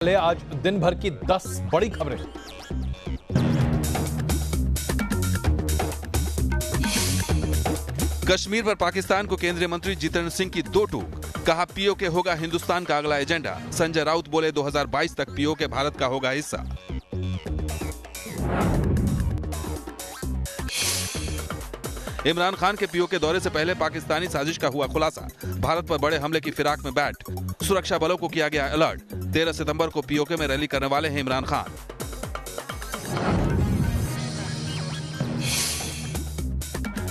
आज दिन भर की 10 बड़ी खबरें। कश्मीर पर पाकिस्तान को केंद्रीय मंत्री जितेंद्र सिंह की दो टूक। कहा पीओके होगा हिंदुस्तान का अगला एजेंडा। संजय राउत बोले 2022 तक पीओके भारत का होगा हिस्सा। इमरान खान के पीओके दौरे से पहले पाकिस्तानी साजिश का हुआ खुलासा। भारत पर बड़े हमले की फिराक में बैठ। सुरक्षा बलों को किया गया अलर्ट। 13 सितंबर को पीओके में रैली करने वाले हैं इमरान खान।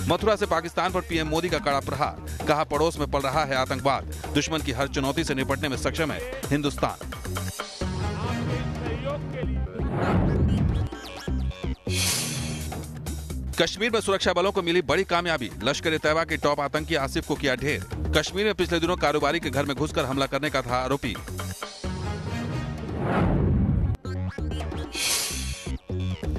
मथुरा से पाकिस्तान पर पीएम मोदी का कड़ा प्रहार। कहा पड़ोस में पल रहा है आतंकवाद। दुश्मन की हर चुनौती से निपटने में सक्षम है हिंदुस्तान। कश्मीर में सुरक्षा बलों को मिली बड़ी कामयाबी। लश्कर-ए-तैयबा के टॉप आतंकी आसिफ को किया ढेर। कश्मीर में पिछले दिनों कारोबारी के घर में घुसकर हमला करने का था आरोपी।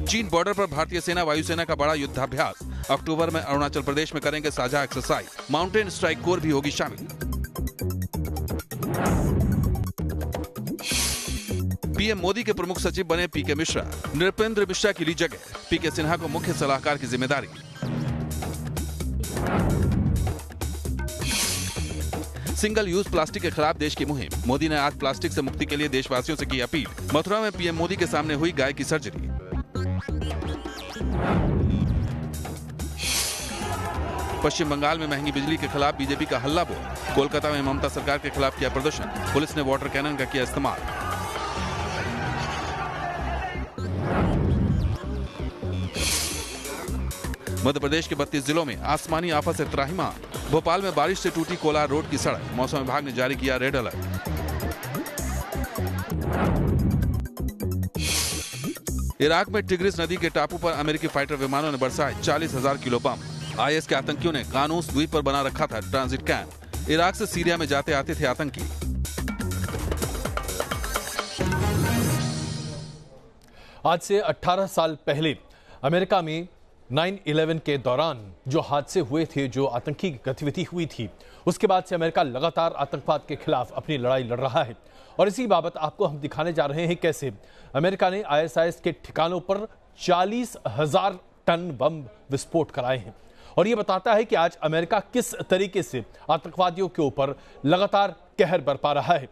चीन बॉर्डर पर भारतीय सेना वायुसेना का बड़ा युद्धाभ्यास। अक्टूबर में अरुणाचल प्रदेश में करेंगे साझा एक्सरसाइज। माउंटेन स्ट्राइक कोर भी होगी शामिल। पीएम मोदी के प्रमुख सचिव बने पीके मिश्रा। नृपेंद्र मिश्रा की ली जगह। पीके सिन्हा को मुख्य सलाहकार की जिम्मेदारी। सिंगल यूज प्लास्टिक के खिलाफ देश की मुहिम। मोदी ने आज प्लास्टिक से मुक्ति के लिए देशवासियों से की अपील। मथुरा में पीएम मोदी के सामने हुई गाय की सर्जरी। पश्चिम बंगाल में महंगी बिजली के खिलाफ बीजेपी का हल्ला बोल। कोलकाता में ममता सरकार के खिलाफ किया प्रदर्शन। पुलिस ने वाटर कैनन का किया इस्तेमाल। मध्य प्रदेश के 32 जिलों में आसमानी आफत से त्राहिमाम। भोपाल में बारिश से टूटी कोलार रोड की सड़क। मौसम विभाग ने जारी किया रेड अलर्ट। इराक में टिग्रिस नदी के टापू पर अमेरिकी फाइटर विमानों ने बरसाए 40,000 किलो बम। आईएस के आतंकियों ने कानूस द्वीप पर बना रखा था ट्रांजिट कैंप। इराक से सीरिया में जाते आते थे आतंकी। आज से 18 साल पहले अमेरिका में 9/11 के दौरान जो हादसे हुए थे, जो आतंकी गतिविधि हुई थी, उसके बाद से अमेरिका लगातार आतंकवाद के खिलाफ अपनी लड़ाई लड़ रहा है। और इसी बाबत आपको हम दिखाने जा रहे हैं कैसे अमेरिका ने आईएसआईएस के ठिकानों पर 40,000 टन बम विस्फोट कराए हैं। और यह बताता है कि आज अमेरिका किस तरीके से आतंकवादियों के ऊपर लगातार कहर बरपा रहा है।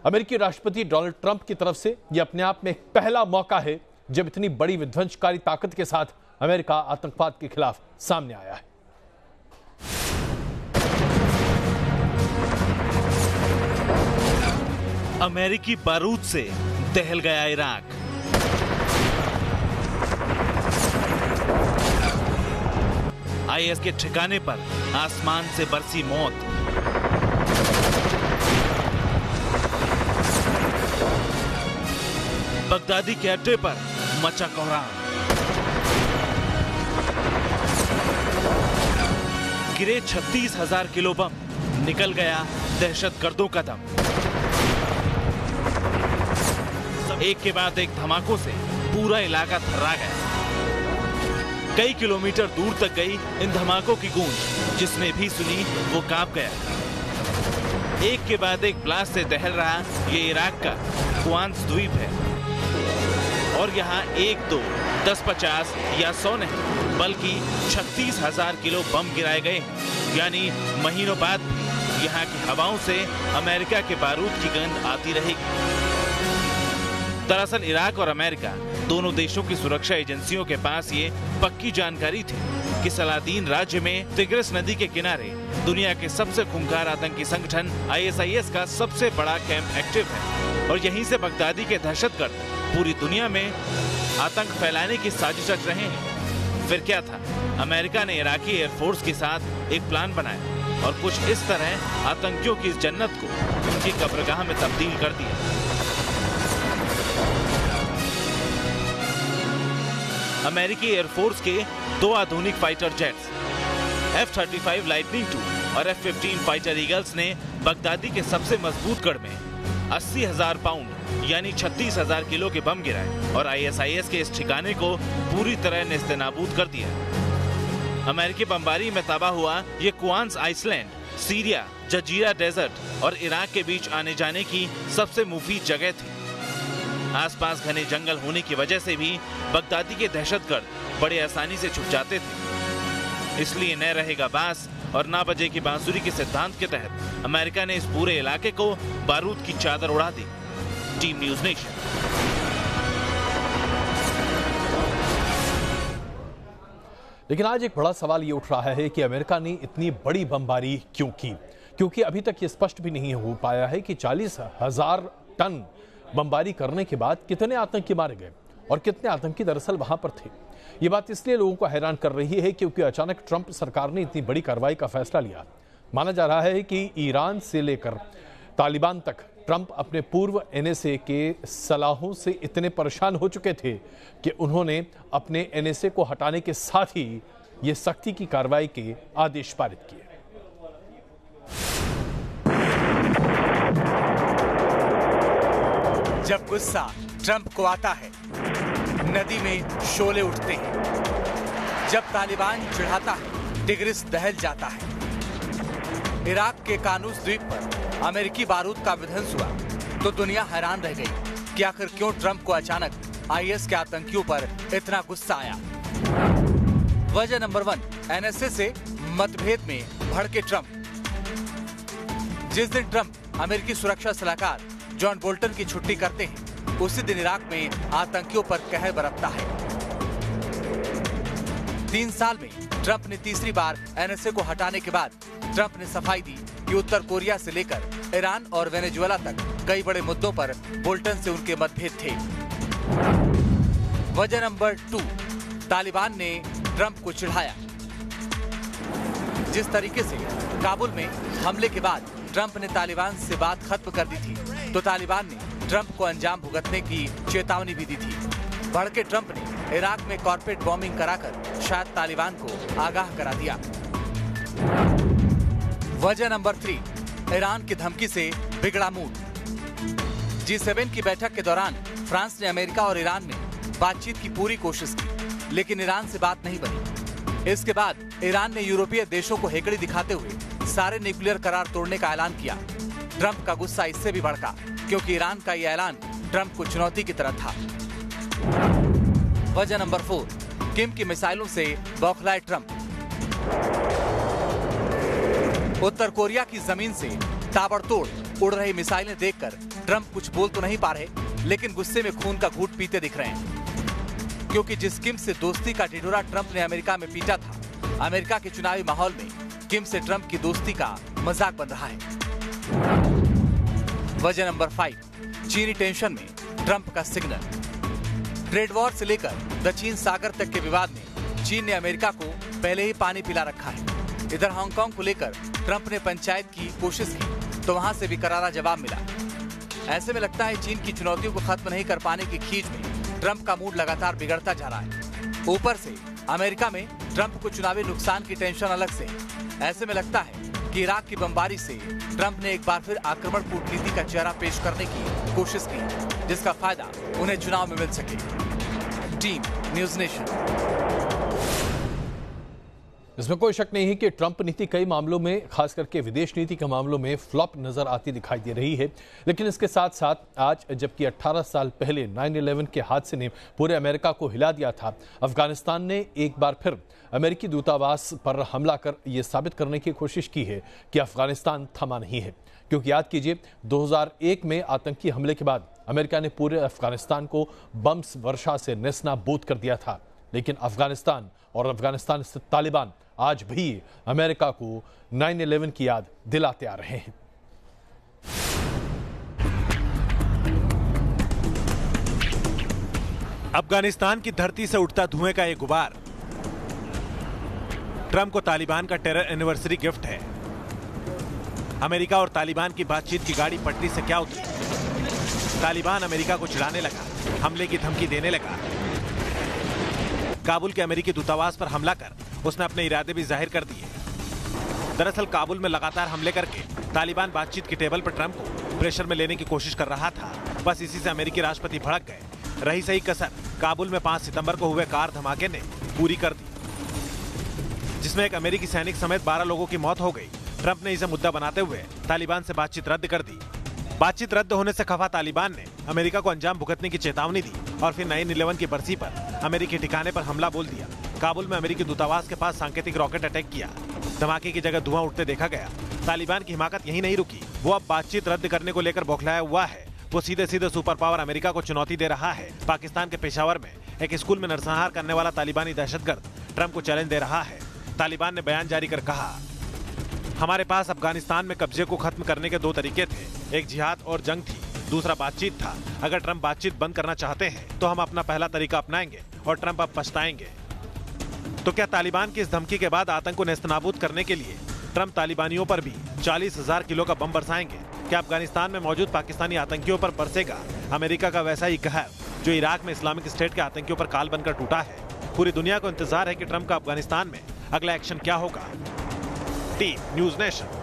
अमेरिकी राष्ट्रपति डोनाल्ड ट्रंप की तरफ से यह अपने आप में एक पहला मौका है जब इतनी बड़ी विध्वंसकारी ताकत के साथ अमेरिका आतंकवाद के खिलाफ सामने आया है। अमेरिकी बारूद से दहल गया इराक। आईएस के ठिकाने पर आसमान से बरसी मौत। बगदादी के अड्डे पर मचा कोहराम। गिरे 36,000 किलो बम। निकल गया दहशतगर्दों का दम। एक के बाद एक धमाकों से पूरा इलाका थर्रा गया। कई किलोमीटर दूर तक गई इन धमाकों की गूंज। जिसने भी सुनी वो कांप गया। एक के बाद एक ब्लास्ट से दहल रहा ये इराक का क्वांस द्वीप है। और यहाँ 1, 2, 10, 50 या 100 नहीं, बल्कि 36,000 किलो बम गिराए गए हैं। यानी महीनों बाद भी यहाँ की हवाओं से अमेरिका के बारूद की गंध आती रहेगी। दरअसल इराक और अमेरिका दोनों देशों की सुरक्षा एजेंसियों के पास ये पक्की जानकारी थी कि सलादीन राज्य में तिग्रिस नदी के किनारे दुनिया के सबसे खूंखार आतंकी संगठन आईएसआईएस का सबसे बड़ा कैंप एक्टिव है। और यहीं से बगदादी के दहशतगर्द पूरी दुनिया में आतंक फैलाने की साजिश रच रहे हैं। फिर क्या था, अमेरिका ने इराकी एयरफोर्स के साथ एक प्लान बनाया और कुछ इस तरह आतंकियों की इस जन्नत को उनकी कब्रगाह में तब्दील कर दिया। अमेरिकी एयरफोर्स के 2 आधुनिक fighter jets F-35 lightning II और F-15 फाइटर ईगल्स ने बगदादी के सबसे मजबूत गढ़ में 80,000 पाउंड यानी 36,000 किलो के बम गिराए और आईएसआईएस के इस ठिकाने को पूरी तरह नेस्तनाबूद कर दिया। अमेरिकी बमबारी में तबाह हुआ ये क्वांस आइसलैंड सीरिया, जजीरा डेजर्ट और इराक के बीच आने जाने की सबसे मुफीद जगह थी। आसपास घने जंगल होने की वजह से भी बगदादी के दहशतगर्द बड़े आसानी से छुप जाते थे। इसलिए न रहेगा बांस और ना बजेगी बांसुरी के सिद्धांत के तहत अमेरिका ने इस पूरे इलाके को बारूद की चादर उड़ा दी। Team news nation. लेकिन आज एक बड़ा सवाल ये उठ रहा है कि अमेरिका ने इतनी बड़ी बमबारी क्यों की, क्योंकि अभी तक ये स्पष्ट भी नहीं हो पाया है कि 40,000 टन बमबारी करने के बाद कितने आतंकी मारे गए और कितने आतंकी दरअसल वहां पर थे। ये बात इसलिए लोगों को हैरान कर रही है क्योंकि अचानक ट्रंप सरकार ने इतनी बड़ी कार्रवाई का फैसला लिया। माना जा रहा है कि ईरान से लेकर तालिबान तक ट्रंप अपने पूर्व एनएसए के सलाहों से इतने परेशान हो चुके थे कि उन्होंने अपने एनएसए को हटाने के साथ ही ये सख्ती की कार्रवाई के आदेश पारित किए। जब गुस्सा ट्रंप को आता है, नदी में शोले उठते हैं। जब तालिबान चिढ़ाता है, टिग्रिस दहल जाता है। इराक के कानूस द्वीप पर अमेरिकी बारूद का विध्वंस हुआ तो दुनिया हैरान रह गई कि आखिर क्यों ट्रंप को अचानक आईएस के आतंकियों पर इतना गुस्सा आया। वजह नंबर 1, एनएसए से मतभेद में भड़के ट्रंप। जिस दिन ट्रंप अमेरिकी सुरक्षा सलाहकार जॉन बोल्टन की छुट्टी करते हैं, उसी दिन इराक में आतंकियों पर कहर बरसता है। 3 साल में ट्रंप ने तीसरी बार एनएसए को हटाने के बाद ट्रंप ने सफाई दी कि उत्तर कोरिया से लेकर ईरान और वेनेजुएला तक कई बड़े मुद्दों पर बोल्टन से उनके मतभेद थे। वजह नंबर 2, तालिबान ने ट्रंप को चिढ़ाया। जिस तरीके से काबुल में हमले के बाद ट्रंप ने तालिबान से बात खत्म कर दी थी, तो तालिबान ने ट्रंप को अंजाम भुगतने की चेतावनी भी दी थी। भड़के ट्रंप ने इराक में कॉर्पोरेट बॉम्बिंग कराकर शायद तालिबान को आगाह करा दिया। वजह नंबर 3, ईरान की धमकी से बिगड़ा मूड। G7 की बैठक के दौरान फ्रांस ने अमेरिका और ईरान में बातचीत की पूरी कोशिश की, लेकिन ईरान से बात नहीं बनी। इसके बाद ईरान ने यूरोपीय देशों को हेकड़ी दिखाते हुए सारे न्यूक्लियर करार तोड़ने का ऐलान किया। ट्रंप का गुस्सा इससे भी भड़का क्योंकि ईरान का यह ऐलान ट्रंप को चुनौती की तरह था। वजह नंबर 4, किम की मिसाइलों से बौखलाए ट्रंप। उत्तर कोरिया की जमीन से ताबड़तोड़ उड़ रही मिसाइलें देखकर ट्रंप कुछ बोल तो नहीं पा रहे, लेकिन गुस्से में खून का घूंट पीते दिख रहे हैं। क्योंकि जिस किम से दोस्ती का ढिढोरा ट्रंप ने अमेरिका में पीटा था, अमेरिका के चुनावी माहौल में किम से ट्रंप की दोस्ती का मजाक बन रहा है। वजह नंबर 5, चीनी टेंशन में ट्रंप का सिग्नल। ट्रेड वॉर से लेकर दक्षिण सागर तक के विवाद में चीन ने अमेरिका को पहले ही पानी पिला रखा है। इधर हांगकांग को लेकर ट्रंप ने पंचायत की कोशिश की तो वहां से भी करारा जवाब मिला। ऐसे में लगता है चीन की चुनौतियों को खत्म नहीं कर पाने की खींच में ट्रंप का मूड लगातार बिगड़ता जा रहा है। ऊपर से अमेरिका में ट्रंप को चुनावी नुकसान की टेंशन अलग से। ऐसे में लगता है कि इराक की बमबारी से ट्रंप ने एक बार फिर आक्रमण कूटनीति का चेहरा पेश करने की कोशिश की, जिसका फायदा उन्हें चुनाव में मिल सके। Team news nation. इसमें कोई शक नहीं है कि ट्रंप नीति कई मामलों में, खास करके विदेश नीति के मामलों में फ्लॉप नजर आती दिखाई दे रही है। लेकिन इसके साथ साथ आज जबकि 18 साल पहले 9/11 के हादसे ने पूरे अमेरिका को हिला दिया था, अफगानिस्तान ने एक बार फिर अमेरिकी दूतावास पर हमला कर यह साबित करने की कोशिश की है कि अफगानिस्तान थमा नहीं है। क्योंकि याद कीजिए 2001 में आतंकी हमले के बाद अमेरिका ने पूरे अफगानिस्तान को बम्स वर्षा से नेस्तनाबूद कर दिया था। लेकिन अफगानिस्तान और अफगानिस्तान स्थित तालिबान आज भी अमेरिका को 9/11 की याद दिलाते आ रहे हैं। अफगानिस्तान की धरती से उठता धुएं का ये गुबार ट्रंप को तालिबान का टेरर एनिवर्सरी गिफ्ट है। अमेरिका और तालिबान की बातचीत की गाड़ी पटरी से क्या उतरी? तालिबान अमेरिका को चिढ़ाने लगा, हमले की धमकी देने लगा। काबुल के अमेरिकी दूतावास पर हमला कर उसने अपने इरादे भी जाहिर कर दिए। दरअसल काबुल में लगातार हमले करके तालिबान बातचीत की टेबल पर ट्रंप को प्रेशर में लेने की कोशिश कर रहा था। बस इसी से अमेरिकी राष्ट्रपति भड़क गए। रही सही कसर काबुल में 5 सितंबर को हुए कार धमाके ने पूरी कर दी, जिसमें एक अमेरिकी सैनिक समेत 12 लोगों की मौत हो गई। ट्रंप ने इसे मुद्दा बनाते हुए तालिबान से बातचीत रद्द कर दी। बातचीत रद्द होने से खफा तालिबान ने अमेरिका को अंजाम भुगतने की चेतावनी दी और फिर 9/11 की बरसी पर अमेरिकी ठिकाने पर हमला बोल दिया। काबुल में अमेरिकी दूतावास के पास सांकेतिक रॉकेट अटैक किया। धमाके की जगह धुआं उठते देखा गया। तालिबान की हिमाकत यहीं नहीं रुकी, वो अब बातचीत रद्द करने को लेकर बौखलाया हुआ है। वो सीधे सीधे सुपर पावर अमेरिका को चुनौती दे रहा है। पाकिस्तान के पेशावर में एक स्कूल में नरसंहार करने वाला तालिबानी दहशतगर्द ट्रंप को चैलेंज दे रहा है। तालिबान ने बयान जारी कर कहा, हमारे पास अफगानिस्तान में कब्जे को खत्म करने के 2 तरीके थे, एक जिहाद और जंग थी, दूसरा बातचीत था। अगर ट्रंप बातचीत बंद करना चाहते हैं तो हम अपना पहला तरीका अपनाएंगे और ट्रंप अब पछताएंगे। तो क्या तालिबान की इस धमकी के बाद आतंक को नेस्तनाबूद करने के लिए ट्रंप तालिबानियों पर भी 40,000 किलो का बम बरसाएंगे? क्या अफगानिस्तान में मौजूद पाकिस्तानी आतंकियों पर बरसेगा अमेरिका का वैसा ही कहर जो इराक में इस्लामिक स्टेट के आतंकियों पर काल बनकर टूटा है? पूरी दुनिया को इंतजार है कि ट्रंप का अफगानिस्तान में अगला एक्शन क्या होगा। Team news nation.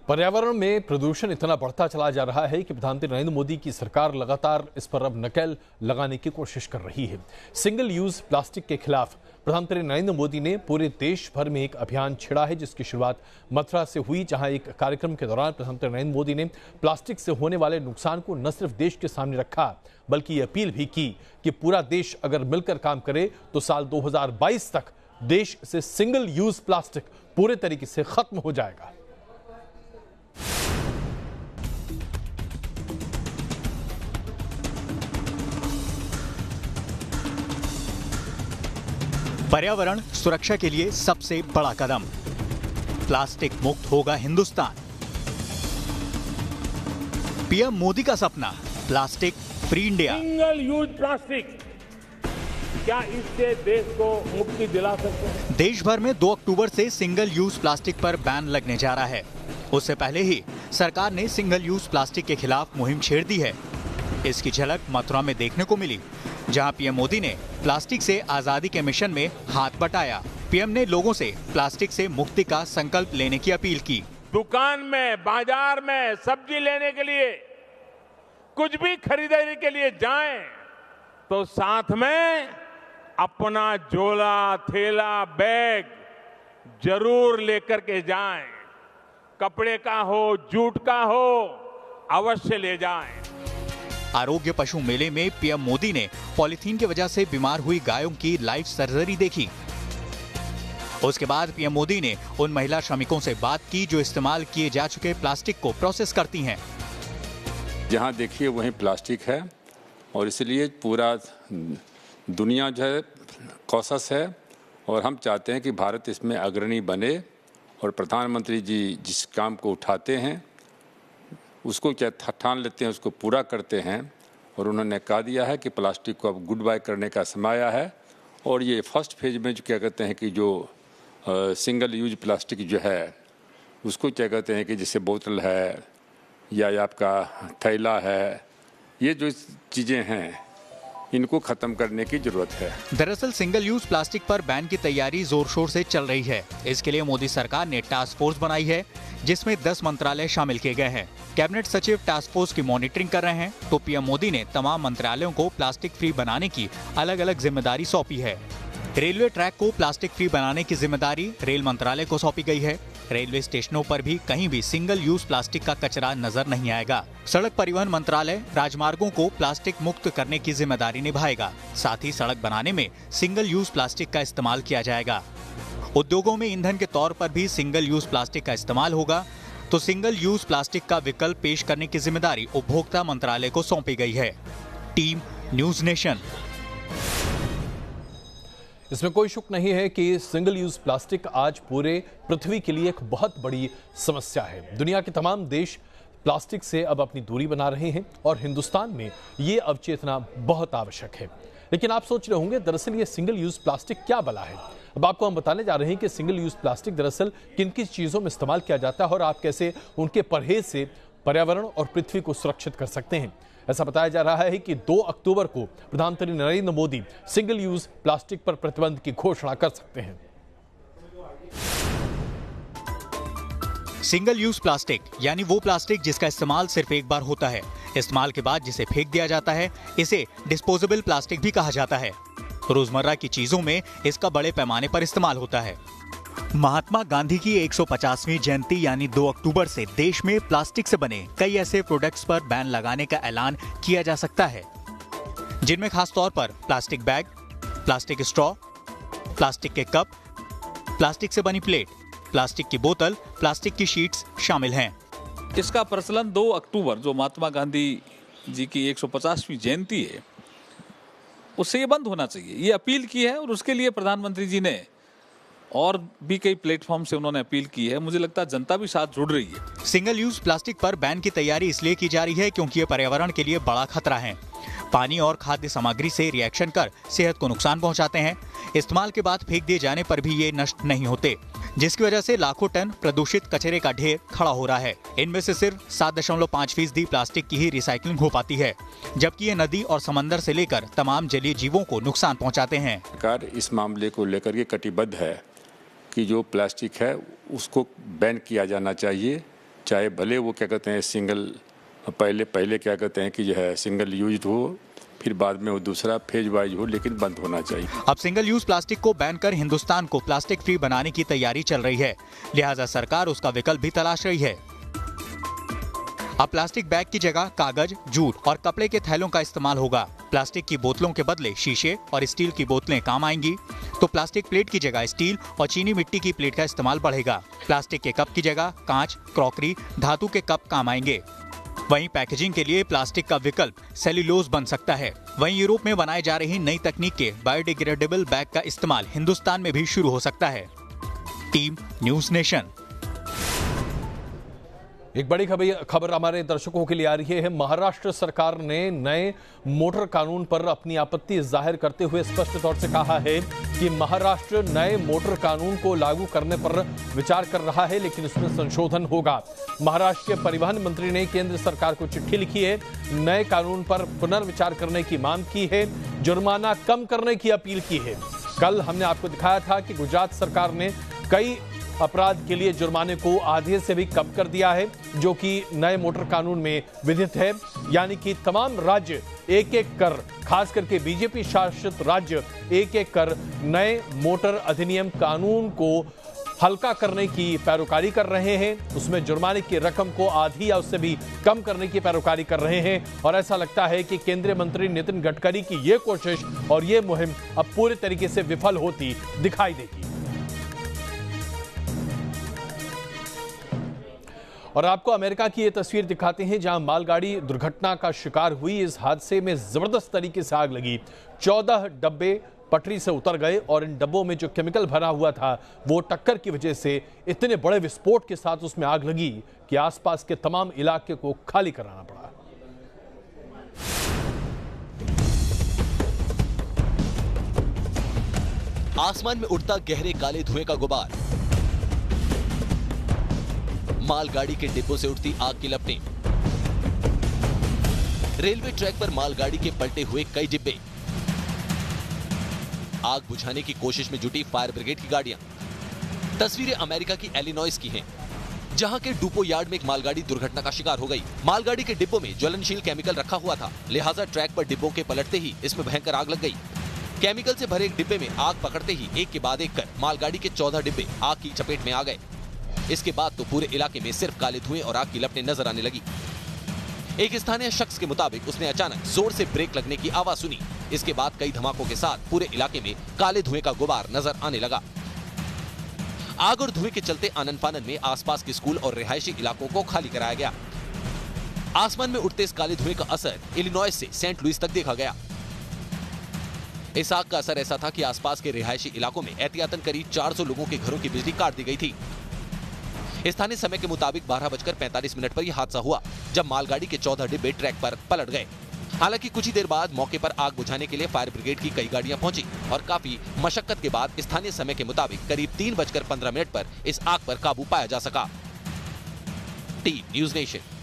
पर्यावरण में प्रदूषण इतना बढ़ता चला जा रहा है कि प्रधानमंत्री नरेंद्र मोदी की सरकार लगातार इस पर अब नकेल लगाने की कोशिश कर रही है। सिंगल यूज प्लास्टिक के खिलाफ प्रधानमंत्री नरेंद्र मोदी ने पूरे देश भर में एक अभियान छेड़ा है, जिसकी शुरुआत मथुरा से हुई, जहां एक कार्यक्रम के दौरान प्रधानमंत्री नरेंद्र मोदी ने प्लास्टिक से होने वाले नुकसान को न सिर्फ देश के सामने रखा, बल्कि ये अपील भी की कि पूरा देश अगर मिलकर काम करे तो साल 2022 तक देश से सिंगल यूज प्लास्टिक पूरे तरीके से खत्म हो जाएगा। पर्यावरण सुरक्षा के लिए सबसे बड़ा कदम, प्लास्टिक मुक्त होगा हिंदुस्तान। पीएम मोदी का सपना, plastic free India. Single use plastic, क्या इससे देश को मुक्ति दिला सकते हैं? देश भर में 2 अक्टूबर से सिंगल यूज प्लास्टिक पर बैन लगने जा रहा है। उससे पहले ही सरकार ने सिंगल यूज प्लास्टिक के खिलाफ मुहिम छेड़ दी है। इसकी झलक मथुरा में देखने को मिली, जहां पीएम मोदी ने प्लास्टिक से आजादी के मिशन में हाथ बटाया। पीएम ने लोगों से प्लास्टिक से मुक्ति का संकल्प लेने की अपील की। दुकान में, बाजार में सब्जी लेने के लिए, कुछ भी खरीदारी के लिए जाएं तो साथ में अपना झोला, थैला, बैग जरूर लेकर के जाएं। कपड़े का हो, जूट का हो, अवश्य ले जाएं। आरोग्य पशु मेले में पीएम मोदी ने पॉलीथीन की वजह से बीमार हुई गायों की लाइव सर्जरी देखी। उसके बाद पीएम मोदी ने उन महिला श्रमिकों से बात की जो इस्तेमाल किए जा चुके प्लास्टिक को प्रोसेस करती हैं। जहां देखिए वहीं प्लास्टिक है और इसलिए पूरा दुनिया जो है कॉशस है और हम चाहते हैं कि भारत इसमें अग्रणी बने और प्रधानमंत्री जी जिस काम को उठाते हैं उसको क्या ठान लेते हैं, उसको पूरा करते हैं। और उन्होंने कहा दिया है कि प्लास्टिक को अब गुड बाय करने का समय आया है और ये फर्स्ट फेज में जो क्या कहते हैं कि जो सिंगल यूज प्लास्टिक जो है उसको क्या कहते हैं कि जैसे बोतल है या आपका थैला है, ये जो चीज़ें हैं इनको खत्म करने की जरूरत है। दरअसल सिंगल यूज प्लास्टिक पर बैन की तैयारी जोर शोर से चल रही है। इसके लिए मोदी सरकार ने टास्क फोर्स बनाई है, जिसमें 10 मंत्रालय शामिल किए गए हैं। कैबिनेट सचिव टास्क फोर्स की मॉनिटरिंग कर रहे हैं। तो पीएम मोदी ने तमाम मंत्रालयों को प्लास्टिक फ्री बनाने की अलग अलग जिम्मेदारी सौंपी है। रेलवे ट्रैक को प्लास्टिक फ्री बनाने की जिम्मेदारी रेल मंत्रालय को सौंपी गई है। रेलवे स्टेशनों पर भी कहीं भी सिंगल यूज प्लास्टिक का कचरा नजर नहीं आएगा। सड़क परिवहन मंत्रालय राजमार्गों को प्लास्टिक मुक्त करने की जिम्मेदारी निभाएगा। साथ ही सड़क बनाने में सिंगल यूज प्लास्टिक का इस्तेमाल किया जाएगा। उद्योगों में ईंधन के तौर पर भी सिंगल यूज प्लास्टिक का इस्तेमाल होगा। तो सिंगल यूज प्लास्टिक का विकल्प पेश करने की जिम्मेदारी उपभोक्ता मंत्रालय को सौंपी गई है। Team news nation. इसमें कोई शुक नहीं है कि सिंगल यूज प्लास्टिक आज पूरे पृथ्वी के लिए एक बहुत बड़ी समस्या है। दुनिया के तमाम देश प्लास्टिक से अब अपनी दूरी बना रहे हैं और हिंदुस्तान में ये अवचेतना बहुत आवश्यक है। लेकिन आप सोच रहे होंगे दरअसल ये सिंगल यूज प्लास्टिक क्या बला है। अब आपको हम बताने जा रहे हैं कि सिंगल यूज प्लास्टिक दरअसल किन किन चीज़ों में इस्तेमाल किया जाता है और आप कैसे उनके परहेज से पर्यावरण और पृथ्वी को सुरक्षित कर सकते हैं। ऐसा बताया जा रहा है कि 2 अक्टूबर को प्रधानमंत्री Narendra Modi single use plastic पर प्रतिबंध की घोषणा कर सकते हैं। सिंगल यूज प्लास्टिक यानी वो प्लास्टिक जिसका इस्तेमाल सिर्फ एक बार होता है। इस्तेमाल के बाद जिसे फेंक दिया जाता है, इसे डिस्पोजेबल प्लास्टिक भी कहा जाता है। रोजमर्रा की चीजों में इसका बड़े पैमाने पर इस्तेमाल होता है। महात्मा गांधी की 150वीं जयंती यानी 2 अक्टूबर से देश में प्लास्टिक से बने कई ऐसे प्रोडक्ट्स पर बैन लगाने का ऐलान किया जा सकता है, जिनमें खास तौर पर plastic bag, plastic straw, plastic के कप, प्लास्टिक से बनी प्लेट, प्लास्टिक की बोतल, प्लास्टिक की शीट्स शामिल हैं। इसका प्रचलन 2 अक्टूबर जो महात्मा गांधी जी की 150वीं जयंती है उससे ये बंद होना चाहिए, ये अपील की है और उसके लिए प्रधानमंत्री जी ने और भी कई प्लेटफॉर्म से उन्होंने अपील की है। मुझे लगता है जनता भी साथ जुड़ रही है। सिंगल यूज प्लास्टिक पर बैन की तैयारी इसलिए की जा रही है क्योंकि ये पर्यावरण के लिए बड़ा खतरा है। पानी और खाद्य सामग्री से रिएक्शन कर सेहत को नुकसान पहुंचाते हैं। इस्तेमाल के बाद फेंक दिए जाने पर भी ये नष्ट नहीं होते, जिसकी वजह से लाखों टन प्रदूषित कचरे का ढेर खड़ा हो रहा है। इनमें से सिर्फ 7.5% प्लास्टिक की ही रिसाइकलिंग हो पाती है, जबकि ये नदी और समंदर से लेकर तमाम जलीय जीवों को नुकसान पहुंचाते हैं। सरकार इस मामले को लेकर के कटिबद्ध है कि जो प्लास्टिक है उसको बैन किया जाना चाहिए, चाहे भले वो क्या कहते हैं सिंगल पहले क्या कहते हैं कि जो है सिंगल यूज हो, फिर बाद में वो दूसरा फेज वाइज हो, लेकिन बंद होना चाहिए। अब सिंगल यूज प्लास्टिक को बैन कर हिंदुस्तान को प्लास्टिक फ्री बनाने की तैयारी चल रही है, लिहाजा सरकार उसका विकल्प भी तलाश रही है। अब प्लास्टिक बैग की जगह कागज, जूट और कपड़े के थैलों का इस्तेमाल होगा। प्लास्टिक की बोतलों के बदले शीशे और स्टील की बोतलें काम आएंगी, तो प्लास्टिक प्लेट की जगह स्टील और चीनी मिट्टी की प्लेट का इस्तेमाल बढ़ेगा। प्लास्टिक के कप की जगह कांच, क्रॉकरी, धातु के कप काम आएंगे। वहीं पैकेजिंग के लिए प्लास्टिक का विकल्प सेल्यूलोज बन सकता है। वहीं यूरोप में बनाई जा रही नई तकनीक के बायोडिग्रेडेबल बैग का इस्तेमाल हिंदुस्तान में भी शुरू हो सकता है। Team news nation. एक बड़ी खबर हमारे दर्शकों के लिए आ रही है। महाराष्ट्र सरकार ने नए मोटर कानून पर अपनी आपत्ति जाहिर करते हुए स्पष्ट तौर से कहा है कि महाराष्ट्र नए मोटर कानून को लागू करने पर विचार कर रहा है, लेकिन उसमें संशोधन होगा। महाराष्ट्र के परिवहन मंत्री ने केंद्र सरकार को चिट्ठी लिखी है, नए कानून पर पुनर्विचार करने की मांग की है, जुर्माना कम करने की अपील की है। कल हमने आपको दिखाया था कि गुजरात सरकार ने कई अपराध के लिए जुर्माने को आधे से भी कम कर दिया है, जो कि नए मोटर कानून में विधित है। यानी कि तमाम राज्य एक एक कर, खास करके बीजेपी शासित राज्य एक एक कर नए मोटर अधिनियम कानून को हल्का करने की पैरोकारी कर रहे हैं। उसमें जुर्माने की रकम को आधी या उससे भी कम करने की पैरोकारी कर रहे हैं। और ऐसा लगता है कि केंद्रीय मंत्री नितिन गडकरी की ये कोशिश और ये मुहिम अब पूरे तरीके से विफल होती दिखाई देगी। और आपको अमेरिका की ये तस्वीर दिखाते हैं, जहां मालगाड़ी दुर्घटना का शिकार हुई। इस हादसे में जबरदस्त तरीके से आग लगी। 14 डब्बे पटरी से उतर गए और इन डब्बों में जो केमिकल भरा हुआ था वो टक्कर की वजह से इतने बड़े विस्फोट के साथ उसमें आग लगी कि आसपास के तमाम इलाके को खाली कराना पड़ा। आसमान में उड़ता गहरे काले धुएं का गुबार, मालगाड़ी के डिब्बों से उठती आग की लपटें, रेलवे ट्रैक पर मालगाड़ी के पलटे हुए कई डिब्बे, आग बुझाने की कोशिश में जुटी फायर ब्रिगेड की गाड़ियां। तस्वीरें अमेरिका की इलिनॉइस की हैं, जहां के डुपो यार्ड में एक मालगाड़ी दुर्घटना का शिकार हो गई। मालगाड़ी के डिब्बों में ज्वलनशील केमिकल रखा हुआ था, लिहाजा ट्रैक पर डिब्बों के पलटते ही इसमें भयंकर आग लग गई। केमिकल से भरे एक डिब्बे में आग पकड़ते ही एक के बाद एक कर मालगाड़ी के 14 डिब्बे आग की चपेट में आ गए। इसके बाद तो पूरे इलाके में सिर्फ काले धुएं और आग की लपटें नजर आने लगी। एक स्थानीय शख्स के मुताबिक उसने अचानक जोर से ब्रेक लगने की आवाज सुनी। इसके बाद कई धमाकों के साथ पूरे इलाके में काले धुएं का गुबार नजर आने लगा। आग और धुएं के चलते आनन फानन में आसपास के स्कूल और रिहायशी इलाकों को खाली कराया गया। आसमान में उठते इस काले धुएं का असर इलिनॉइस से सेंट लुइस तक देखा गया। इस आग का असर ऐसा था कि आसपास के रिहायशी इलाकों में एहतियातन करीब 400 लोगों के घरों की बिजली काट दी गई थी। स्थानीय समय के मुताबिक 12:45 पर यह हादसा हुआ, जब मालगाड़ी के 14 डिब्बे ट्रैक पर पलट गए। हालांकि कुछ ही देर बाद मौके पर आग बुझाने के लिए फायर ब्रिगेड की कई गाड़ियां पहुंची और काफी मशक्कत के बाद स्थानीय समय के मुताबिक करीब 3:15 पर इस आग पर काबू पाया जा सका। Team news nation.